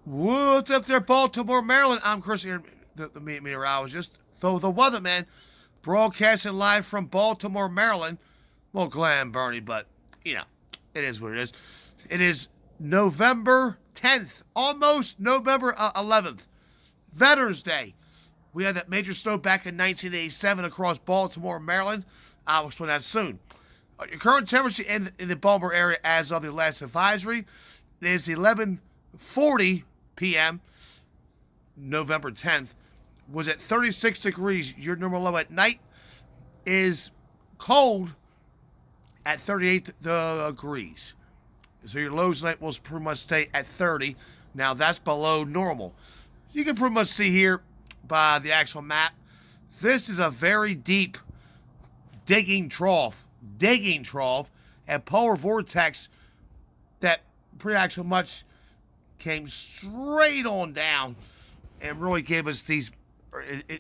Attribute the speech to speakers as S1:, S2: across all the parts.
S1: What's up there, Baltimore, Maryland? I'm Chris here, the meteorologist. The weatherman, broadcasting live from Baltimore, Maryland. Well, glam, Bernie, but, you know, it is what it is. It is November 10th, almost November 11th, Veterans Day. We had that major snow back in 1987 across Baltimore, Maryland. I'll explain that soon. Your current temperature in the Baltimore area as of the last advisory is 11:40 p.m. November 10th was at 36 degrees. Your normal low at night is cold at 38 degrees. So your lows tonight will pretty much stay at 30. Now that's below normal. You can pretty much see here by the actual map. This is a very deep digging trough, and polar vortex that pretty actually much came straight on down and really gave us these.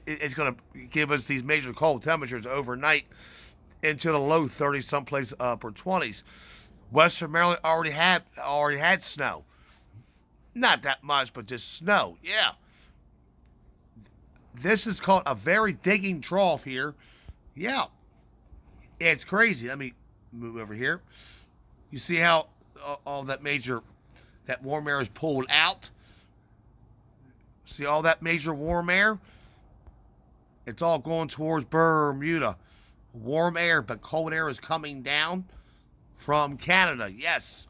S1: It's going to give us these major cold temperatures overnight into the low 30s, someplace upper 20s. Western Maryland already had snow. Not that much, but just snow. Yeah. This is called a very digging trough here. Yeah. It's crazy. Let me move over here. You see how all that warm air is pulled out? See all that major warm air? It's all going towards Bermuda. Warm air, but cold air is coming down from Canada. Yes.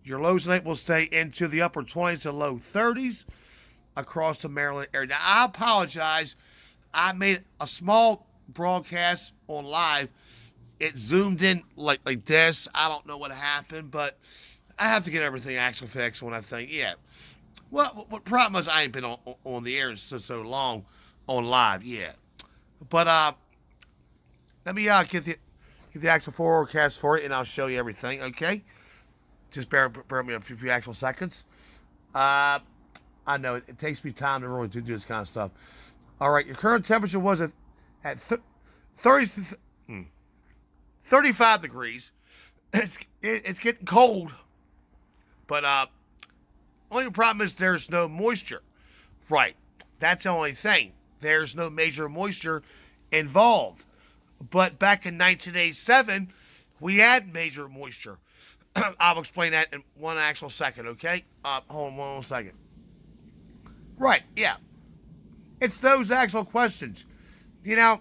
S1: Your lows tonight will stay into the upper 20s to low 30s across the Maryland area. Now, I apologize. I made a small broadcast on live. It zoomed in like this. I don't know what happened, but I have to get everything actually fixed when I think, yeah. Well, what problem is I ain't been on the air so long on live, yeah. But let me get the actual forecast for it, and I'll show you everything. Okay, just bear me a few actual seconds. I know it takes me time to really do this kind of stuff. All right, your current temperature was at 30, 35 degrees. It's getting cold, but only problem is there's no moisture. Right, that's the only thing. There's no major moisture involved. But back in 1987, we had major moisture. I'll explain that in one actual second, okay? Hold on one second. Right, yeah. It's those actual questions. You know,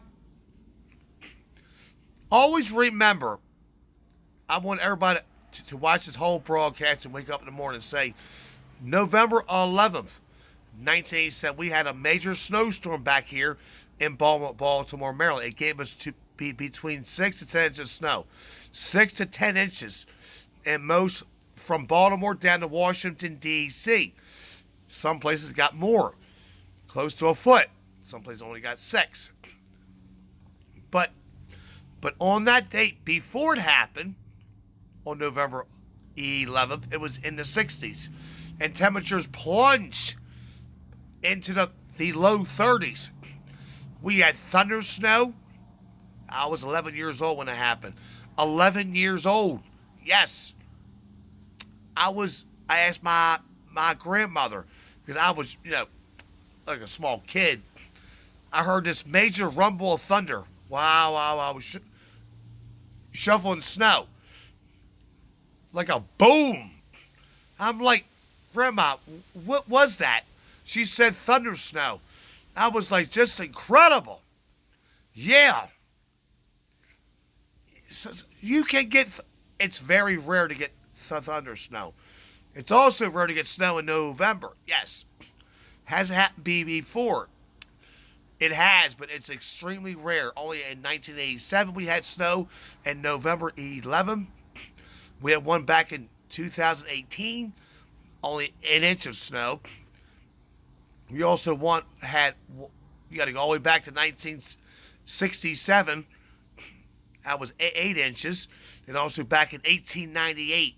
S1: always remember, I want everybody to watch this whole broadcast and wake up in the morning and say, November 11th, 1987, we had a major snowstorm back here in Baltimore, Maryland. It gave us to be between 6 to 10 inches of snow. 6 to 10 inches. And most from Baltimore down to Washington, D.C. Some places got more, close to a foot. Some places only got 6. But on that date, before it happened, on November 11th, it was in the 60s. And temperatures plunged into the low 30s. We had thunder snow. I was 11 years old when it happened. 11 years old. Yes. I asked my grandmother, because I was, like a small kid. I heard this major rumble of thunder. Wow, I was shoveling snow. Like a boom. I'm like, Grandma, what was that? She said thunder snow. I was like, just incredible. Yeah. You can get, it's very rare to get thunder snow. It's also rare to get snow in November. Yes. Hasn't happened before. It has, but it's extremely rare. Only in 1987 we had snow, and November 11. We had one back in 2018, only an inch of snow. We also you got to go all the way back to 1967. That was 8 inches. And also back in 1898.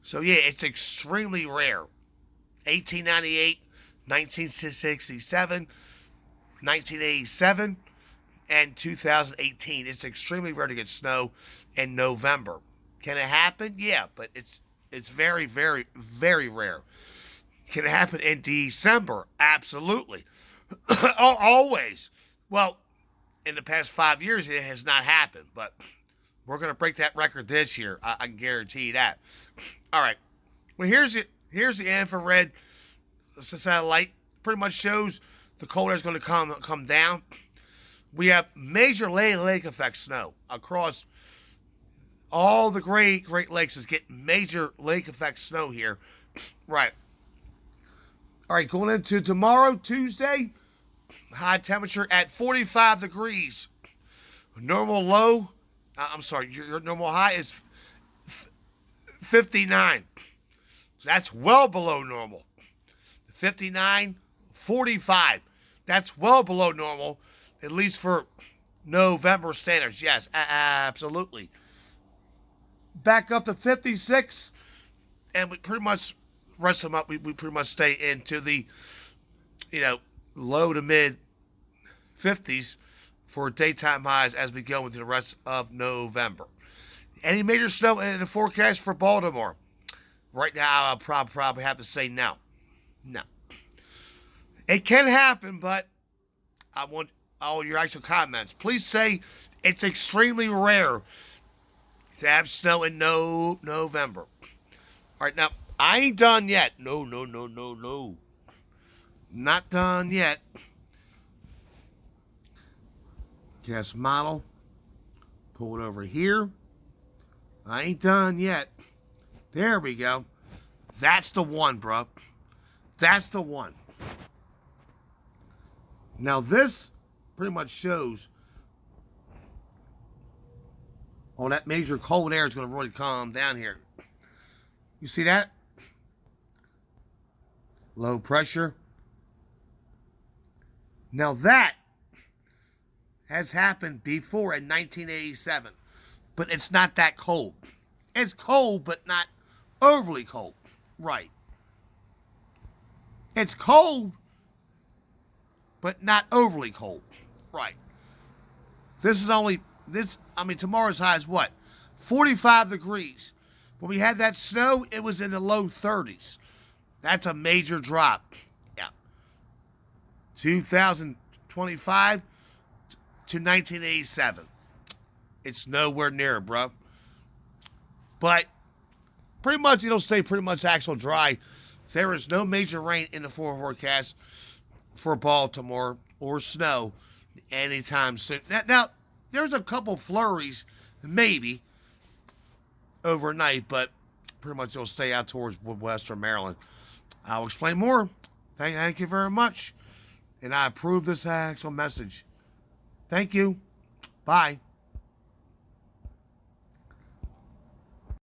S1: So, yeah, it's extremely rare. 1898, 1967, 1987, and 2018. It's extremely rare to get snow in November. Can it happen? Yeah, but it's very, very, very rare. Can it happen in December? Absolutely. Always. Well, in the past 5 years, it has not happened, but we're going to break that record this year. I can guarantee you that. All right. Well, here's the infrared satellite. Pretty much shows the cold air is going to come down. We have major lake effect snow across all the Great Lakes. Is getting major lake effect snow here. Right. All right, going into tomorrow, Tuesday, high temperature at 45 degrees. Normal low, I'm sorry, your normal high is 59. So that's well below normal. 59, 45. That's well below normal, at least for November standards. Yes, absolutely. Back up to 56, and we pretty much rest them up. We pretty much stay into the, low to mid 50s for daytime highs as we go into the rest of November. Any major snow in the forecast for Baltimore? Right now, I'll probably have to say no. No. It can happen, but I want all your actual comments. Please say it's extremely rare to have snow in November. All right, now, I ain't done yet. No. Not done yet. Guess model. Pull it over here. I ain't done yet. There we go. That's the one, bro. That's the one. Now this pretty much shows that major cold air is going to really calm down here. You see that? Low pressure. Now that has happened before in 1987, but it's not that cold. It's cold, but not overly cold. Right. It's cold, but not overly cold. Right. Tomorrow's high is what? 45 degrees. When we had that snow, it was in the low 30s. That's a major drop. Yeah. 2025 to 1987. It's nowhere near, bro. But pretty much it'll stay pretty much actual dry. There is no major rain in the forecast for Baltimore or snow anytime soon. Now there's a couple flurries, maybe, overnight, but pretty much it'll stay out towards western Maryland. I'll explain more. Thank you very much. And I approve this actual message. Thank you. Bye.